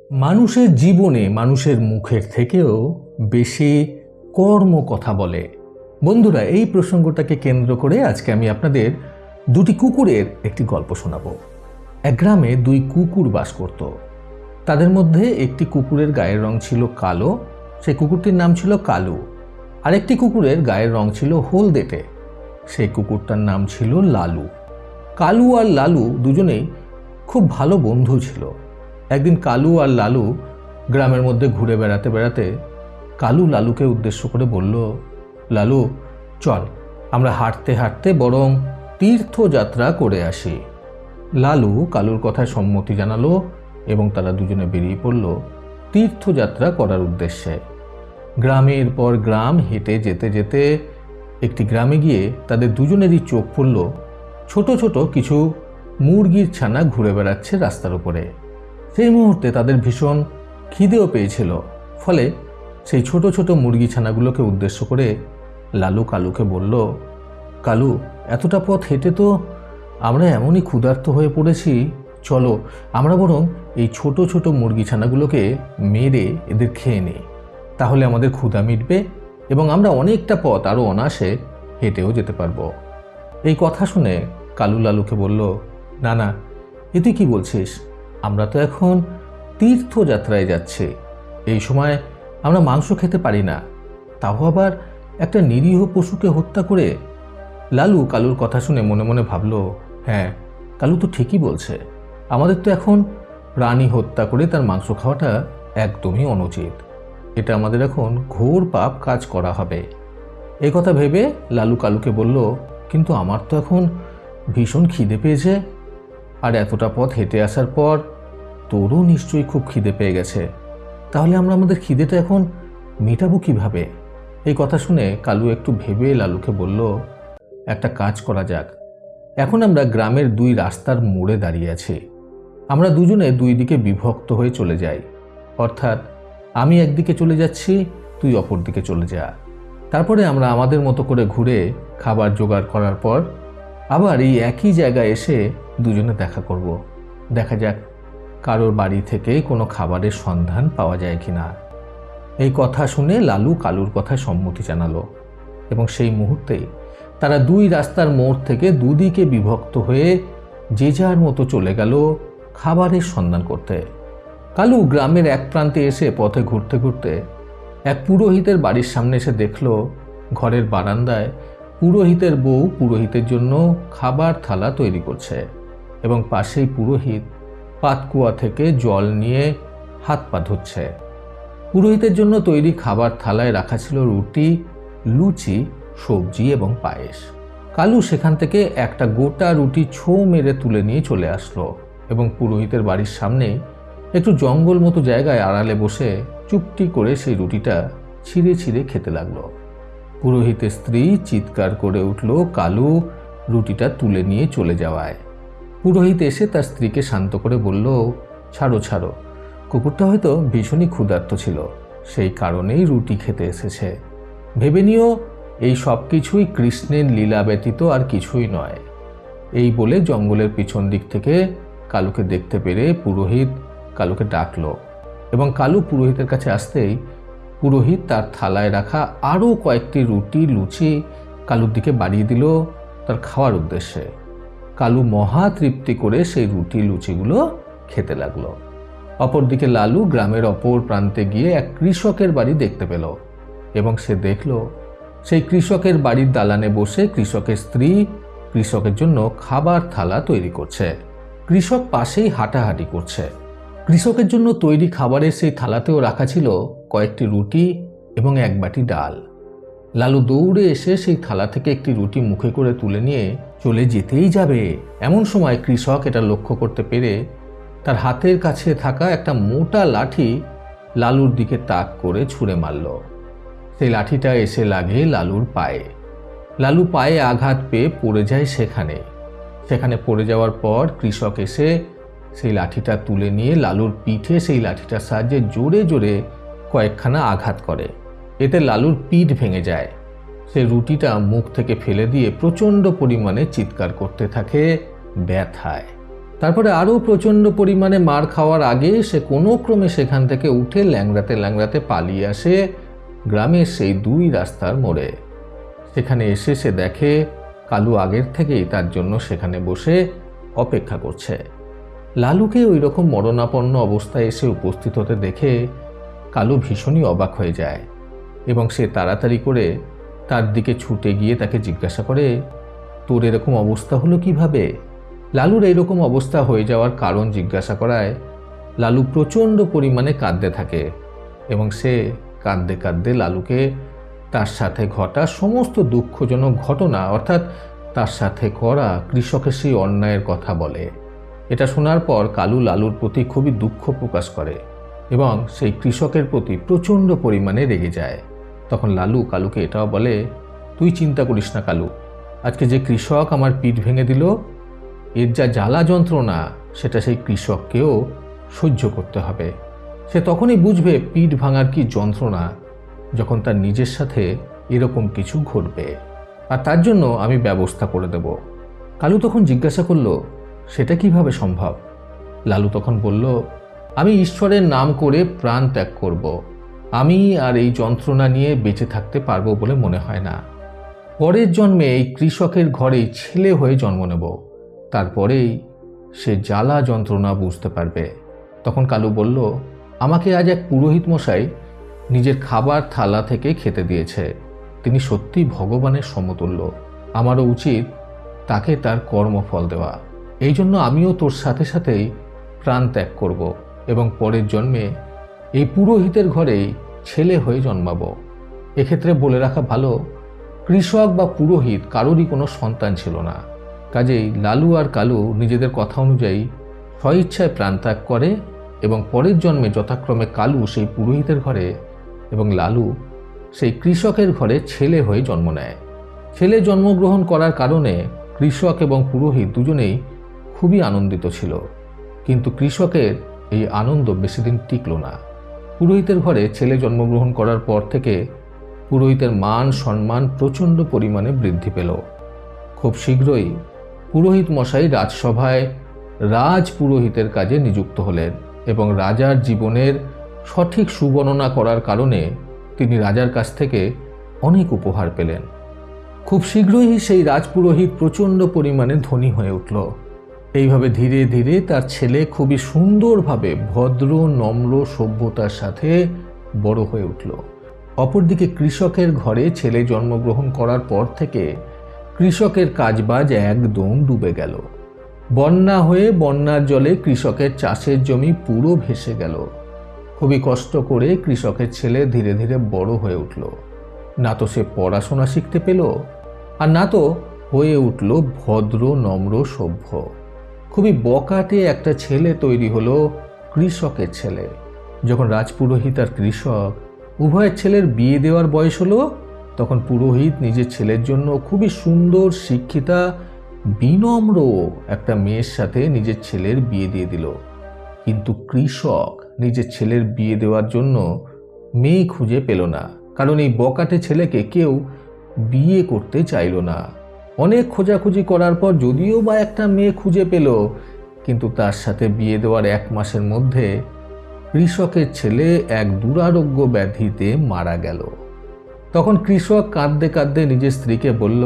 মানুষের জীবনে মানুষের মুখের থেকেও বেশি কর্ম কথা বলে। বন্ধুরা, এই প্রসঙ্গটাকে কেন্দ্র করে আজকে আমি আপনাদের দুটি কুকুরের একটি গল্প শোনাবো। এক গ্রামে দুই কুকুর বাস করত। তাদের মধ্যে একটি কুকুরের গায়ের রং ছিল কালো, সেই কুকুরটির নাম ছিল কালু। আরেকটি কুকুরের গায়ের রং ছিল হলদেটে, সেই কুকুরটার নাম ছিল লালু। কালু আর লালু দুজনেই খুব ভালো বন্ধু ছিল। একদিন কালু আর লালু গ্রামের মধ্যে ঘুরে বেড়াতে বেড়াতে কালু লালুকে উদ্দেশ্য করে বলল, লালু চল, আমরা হাঁটতে হাঁটতে বরং তীর্থযাত্রা করে আসি। লালু কালুর কথায় সম্মতি জানালো এবং তারা দুজনে বেরিয়ে পড়ল তীর্থযাত্রা করার উদ্দেশ্যে। গ্রামের পর গ্রাম হেঁটে যেতে যেতে একটি গ্রামে গিয়ে তাদের দুজনেরই চোখ পড়ল ছোট ছোট কিছু মুরগির ছানা ঘুরে বেড়াচ্ছে রাস্তার উপরে। সেই মুহূর্তে তাদের ভীষণ খিদেও পেয়েছিল। ফলে সেই ছোট ছোট মুরগি ছানাগুলোকে উদ্দেশ্য করে লালু কালুকে বলল, কালু, এতটা পথ হেঁটে তো আমরা এমনই ক্ষুধার্ত হয়ে পড়েছি, চলো আমরা বরং এই ছোট ছোট মুরগি ছানাগুলোকে মেরে এদের খেয়ে নিই, তাহলে আমাদের ক্ষুধা মিটবে এবং আমরা অনেকটা পথ আরও অনায়াসে হেঁটেও যেতে পারবো। এই কথা শুনে কালু লালুকে বলল, না না, এ তুই কি বলছিস? আমরা তো এখন তীর্থযাত্রায় যাচ্ছি, এই সময় আমরা মাংস খেতে পারি না, তাও আবার একটা নিরীহ পশুকে হত্যা করে। লালু কালুর কথা শুনে মনে মনে ভাবল, হ্যাঁ, কালু তো ঠিকই বলছে, আমাদের তো এখন প্রাণী হত্যা করে তার মাংস খাওয়াটা একদমই অনুচিত। এটা আমাদের এখন ঘোর পাপ কাজ করা হবে। এই কথা ভেবে লালু কালুকে বলল, কিন্তু আমার তো এখন ভীষণ খিদে পেয়েছে, আর এতটা পথ হেঁটে আসার পর তোরও নিশ্চয়ই খুব খিদে পেয়ে গেছে, তাহলে আমরা আমাদের খিদেটা এখন মেটাবো কিভাবে? এই কথা শুনে কালু একটু ভেবে লালুকে বলল, একটা কাজ করা যাক। এখন আমরা গ্রামের দুই রাস্তার মোড়ে দাঁড়িয়ে আছি, আমরা দুজনে দুই দিকে বিভক্ত হয়ে চলে যাই। অর্থাৎ আমি একদিকে চলে যাচ্ছি, তুই অপর দিকে চলে যা। তারপরে আমরা আমাদের মতো করে ঘুরে খাবার জোগাড় করার পর আবার এই একই জায়গায় এসে দুজনে দেখা করব। দেখা যাক কারোর বাড়ি থেকে কোনো খাবারের সন্ধান পাওয়া যায় কিনা। এই কথা শুনে লালু কালুর কথায় সম্মতি জানালো এবং সেই মুহূর্তেই তারা দুই রাস্তার মোড় থেকে দুদিকে বিভক্ত হয়ে যে যার মতো চলে গেল খাবারের সন্ধান করতে। কালু গ্রামের এক প্রান্তে এসে পথে ঘুরতে ঘুরতে এক পুরোহিতের বাড়ির সামনে এসে দেখল ঘরের বারান্দায় পুরোহিতের বউ পুরোহিতের জন্য খাবার থালা তৈরি করছে এবং পাশেই পুরোহিত পাতকুয়া থেকে জল নিয়ে হাত পা ধুচ্ছে। পুরোহিতের জন্য তৈরি খাবার থালায় রাখা ছিল রুটি, লুচি, সবজি এবং পায়েস। কালু সেখান থেকে একটা গোটা রুটি ছো মেরে তুলে নিয়ে চলে আসলো এবং পুরোহিতের বাড়ির সামনে একটু জঙ্গল মতো জায়গায় আড়ালে বসে চুপটি করে সেই রুটিটা ছিঁড়ে ছিঁড়ে খেতে লাগলো। পুরোহিতের স্ত্রী চিৎকার করে উঠল কালু রুটিটা তুলে নিয়ে চলে যাওয়ায়। পুরোহিত এসে তার স্ত্রীকে শান্ত করে বলল, ছাড়ো ছাড়ো, কুকুরটা হয়তো ভীষণই ক্ষুধার্ত ছিল, সেই কারণেই রুটি খেতে এসেছে। ভেবে নিও এই সব কিছুই কৃষ্ণের লীলা ব্যতীত আর কিছুই নয়। এই বলে জঙ্গলের পিছন দিক থেকে কালুকে দেখতে পেরে পুরোহিত কালুকে ডাকলো এবং কালু পুরোহিতের কাছে আসতেই পুরোহিত তার থালায় রাখা আরও কয়েকটি রুটি লুচি কালুর দিকে বাড়িয়ে দিল তার খাওয়ার উদ্দেশ্যে। কালু মহা তৃপ্তি করে সেই রুটি লুচিগুলো খেতে লাগলো। অপরদিকে লালু গ্রামের অপর প্রান্তে গিয়ে এক কৃষকের বাড়ি দেখতে পেল এবং সে দেখল সেই কৃষকের বাড়ির দালানে বসে কৃষকের স্ত্রী কৃষকের জন্য খাবার থালা তৈরি করছে। কৃষক পাশেই হাঁটাহাঁটি করছে। কৃষকের জন্য তৈরি খাবারের সেই থালাতেও রাখা ছিল কয়েকটি রুটি এবং এক বাটি ডাল। লালু দৌড়ে এসে সেই থালা থেকে একটি রুটি মুখে করে তুলে নিয়ে চলে যেতেই যাবে, এমন সময় কৃষক এটা লক্ষ্য করতে পেরে তার হাতের কাছে থাকা একটা মোটা লাঠি লালুর দিকে তাক করে ছুঁড়ে মারল। সেই লাঠিটা এসে লাগে লালুর পায়ে। লালু পায়ে আঘাত পেয়ে পড়ে যায় সেখানে পড়ে যাওয়ার পর কৃষক এসে সেই লাঠিটা তুলে নিয়ে লালুর পিঠে সেই লাঠিটার সাহায্যে জোরে জোরে কয়েকখানা আঘাত করে। এতে লালুর পিঠ ভেঙে যায়। সে রুটিটা মুখ থেকে ফেলে দিয়ে প্রচণ্ড পরিমাণে চিৎকার করতে থাকে ব্যথায়। তারপরে আরও প্রচণ্ড পরিমাণে মার খাওয়ার আগে সে কোনো ক্রমে সেখান থেকে উঠে ল্যাংড়াতে ল্যাংড়াতে পালিয়ে আসে গ্রামের সেই 2 রাস্তার মোড়ে। সেখানে এসে সে দেখে কালু আগের থেকেই তার জন্য সেখানে বসে অপেক্ষা করছে। লালুকে ওই রকম মরণাপন্ন অবস্থায় এসে উপস্থিত হতে দেখে কালু ভীষণই অবাক হয়ে যায় এবং সে তাড়াতাড়ি করে তার দিকে ছুটে গিয়ে তাকে জিজ্ঞাসা করে, তোর এরকম অবস্থা হলো কিভাবে? লালুর এইরকম অবস্থা হয়ে যাওয়ার কারণ জিজ্ঞাসা করায় লালু প্রচণ্ড পরিমাণে কাঁদতে থাকে এবং সে কাঁদতে কাঁদতে লালুকে তার সাথে ঘটা সমস্ত দুঃখজনক ঘটনা, অর্থাৎ তার সাথে করা কৃষকের সেই অন্যায়ের কথা বলে। এটা শোনার পর কালু লালুর প্রতি খুবই দুঃখ প্রকাশ করে এবং সেই কৃষকের প্রতি প্রচণ্ড পরিমাণে রেগে যায়। তখন লালু কালুকে এটাও বলে, তুই চিন্তা করিস না কালু, আজকে যে কৃষক আমার পিঠ ভেঙে দিল, এর যা জ্বালা যন্ত্রণা সেটা সেই কৃষককেও সহ্য করতে হবে। সে তখনই বুঝবে পিঠ ভাঙার কি যন্ত্রণা যখন তার নিজের সাথে এরকম কিছু ঘটবে, আর তার জন্য আমি ব্যবস্থা করে দেব। কালু তখন জিজ্ঞাসা করল, সেটা কিভাবে সম্ভব? লালু তখন বলল, আমি ঈশ্বরের নাম করে প্রাণ ত্যাগ করব। আমি আর এই যন্ত্রণা নিয়ে বেঁচে থাকতে পারবো বলে মনে হয় না। পরের জন্মে এই কৃষকের ঘরেই ছেলে হয়ে জন্ম নেব, তারপরেই সে জ্বালা যন্ত্রণা বুঝতে পারবে। তখন কালু বলল, আমাকে আজ এক পুরোহিত মশাই নিজের খাবার থালা থেকে খেতে দিয়েছে। তিনি সত্যি ভগবানের সমতুল্য। আমারও উচিত তাকে তার কর্মফল দেওয়া। এই জন্য আমিও তোর সাথে সাথেই প্রাণ ত্যাগ করব এবং পরের জন্মে এই পুরোহিতের ঘরেই ছেলে হয়ে জন্মাবো। এক্ষেত্রে বলে রাখা ভালো, কৃষক বা পুরোহিত কারোরই কোনো সন্তান ছিল না। কাজেই লালু আর কালু নিজেদের কথা অনুযায়ী স্বইচ্ছায় প্রাণত্যাগ করে এবং পরের জন্মে যথাক্রমে কালু সেই পুরোহিতের ঘরে এবং লালু সেই কৃষকের ঘরে ছেলে হয়ে জন্ম নেয়। ছেলে জন্মগ্রহণ করার কারণে কৃষক এবং পুরোহিত দুজনেই খুবই আনন্দিত ছিল, কিন্তু কৃষকের এই আনন্দ বেশি দিন টিকল না। পুরোহিতের ঘরে ছেলে জন্মগ্রহণ করার পর থেকে পুরোহিতের মান সম্মান প্রচণ্ড পরিমাণে বৃদ্ধি পেল। খুব শীঘ্রই পুরোহিত মশাই রাজসভায় রাজ পুরোহিতের কাজে নিযুক্ত হলেন এবং রাজার জীবনের সঠিক সুবর্ণনা করার কারণে তিনি রাজার কাছ থেকে অনেক উপহার পেলেন। খুব শীঘ্রই সেই রাজপুরোহিত প্রচণ্ড পরিমাণে ধনী হয়ে উঠল। এইভাবে ধীরে ধীরে তার ছেলে খুবই সুন্দরভাবে ভদ্র নম্র সভ্যতার সাথে বড় হয়ে উঠল। অপরদিকে কৃষকের ঘরে ছেলে জন্মগ্রহণ করার পর থেকে কৃষকের কাজবাজ একদম ডুবে গেল। বন্যা হয়ে বন্যার জলে কৃষকের চাষের জমি পুরো ভেসে গেল। খুবই কষ্ট করে কৃষকের ছেলে ধীরে ধীরে বড় হয়ে উঠল। না তো সে পড়াশোনা শিখতে পেল, আর না তো হয়ে উঠল ভদ্র নম্র সভ্য। খুবই বকাটে একটা ছেলে তৈরি হলো কৃষকের ছেলে। যখন রাজপুরোহিত আর কৃষক উভয়ের ছেলের বিয়ে দেওয়ার বয়স হলো, তখন পুরোহিত নিজের ছেলের জন্য খুবই সুন্দর শিক্ষিতা বিনম্র একটা মেয়ের সাথে নিজের ছেলের বিয়ে দিয়ে দিল। কিন্তু কৃষক নিজের ছেলের বিয়ে দেওয়ার জন্য মেয়ে খুঁজে পেল না, কারণ এই বকাটে ছেলেকে কেউ বিয়ে করতে চাইল না। অনেক খোঁজাখুঁজি করার পর যদিও বা একটা মেয়ে খুঁজে পেল, কিন্তু তার সাথে বিয়ে দেওয়ার 1 মাসের মধ্যে কৃষকের ছেলে এক দুরারোগ্য ব্যাধিতে মারা গেল। তখন কৃষক কাঁদতে কাঁদতে নিজের স্ত্রীকে বলল,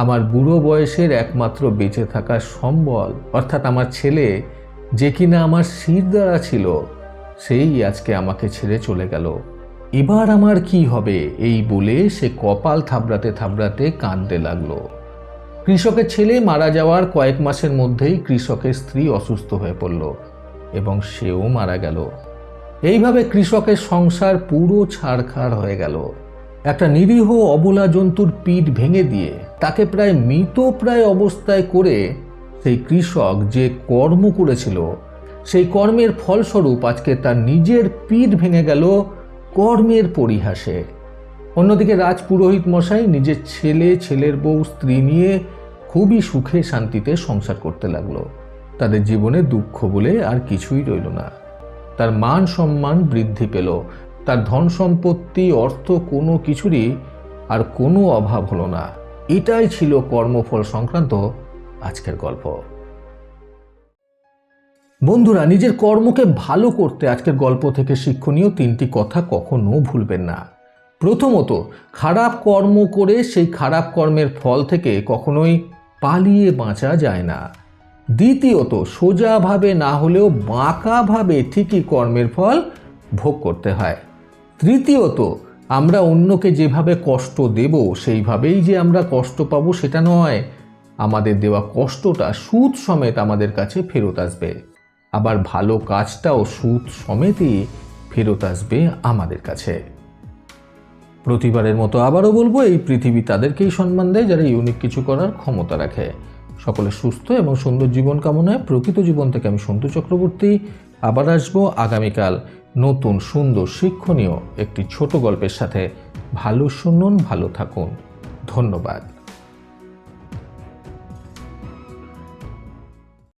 আমার বুড়ো বয়সের একমাত্র বেঁচে থাকার সম্বল অর্থাৎ আমার ছেলে, যে কিনা আমার শিরদাঁড়া ছিল, সেই আজকে আমাকে ছেড়ে চলে গেল। এবার আমার কি হবে? এই বলে সে কপাল থাবড়াতে থাবড়াতে কাঁদতে লাগলো। কৃষকের ছেলে মারা যাওয়ার কয়েক মাসের মধ্যেই কৃষকের স্ত্রী অসুস্থ হয়ে পড়ল এবং সেও মারা গেল। এইভাবে কৃষকের সংসার পুরো ছাড়খাড় হয়ে গেল। একটা নিরীহ অবলা জন্তুর পিঠ ভেঙে দিয়ে তাকে প্রায় মৃতপ্রায় অবস্থায় করে সেই কৃষক যে কর্ম করেছিল, সেই কর্মের ফলস্বরূপ আজকে তার নিজের পিঠ ভেঙে গেল কর্মের পরিহাসে। অন্যদিকে রাজপুরোহিত মশাই নিজের ছেলে, ছেলের বউ, স্ত্রী নিয়ে খুবই সুখে শান্তিতে সংসার করতে লাগলো। তাদের জীবনে দুঃখ বলে আর কিছুই রইল না। তার মান সম্মান বৃদ্ধি পেল, তার ধন সম্পত্তি, অর্থ কোনো কিছুরই আর কোনো অভাব হলো না। এটাই ছিল কর্মফল সংক্রান্ত আজকের গল্প। বন্ধুরা, নিজের কর্মকে ভালো করতে আজকের গল্প থেকে শিক্ষণীয় 3টি কথা কখনো ভুলবেন না। প্রথমত, খারাপ কর্ম করে সেই খারাপ কর্মের ফল থেকে কখনোই পালিয়ে বাঁচা যায় না। দ্বিতীয়ত, সোজাভাবে না হলেও বাঁকাভাবে ঠিকই কর্মের ফল ভোগ করতে হয়। তৃতীয়ত, আমরা অন্যকে যেভাবে কষ্ট দেব সেইভাবেই যে আমরা কষ্ট পাবো সেটা নয়, আমাদের দেওয়া কষ্টটা সুদ সমেত আমাদের কাছে ফেরত আসবে। আবার ভালো কাজটাও সুদ সমেতই ফেরত আসবে আমাদের কাছে। প্রতিবারের মতো আবারও বলবো, এই পৃথিবী তাদেরকেই সম্মান দেয় যারা ইউনিক কিছু করার ক্ষমতা রাখে। সকলে সুস্থ এবং সুন্দর জীবন কামনায় প্রকৃত জীবন থেকে আমি সন্তু চক্রবর্তী আবার আসবো আগামীকাল নতুন সুন্দর শিক্ষণীয় একটি ছোট গল্পের সাথে। ভালো শুনুন, ভালো থাকুন। ধন্যবাদ।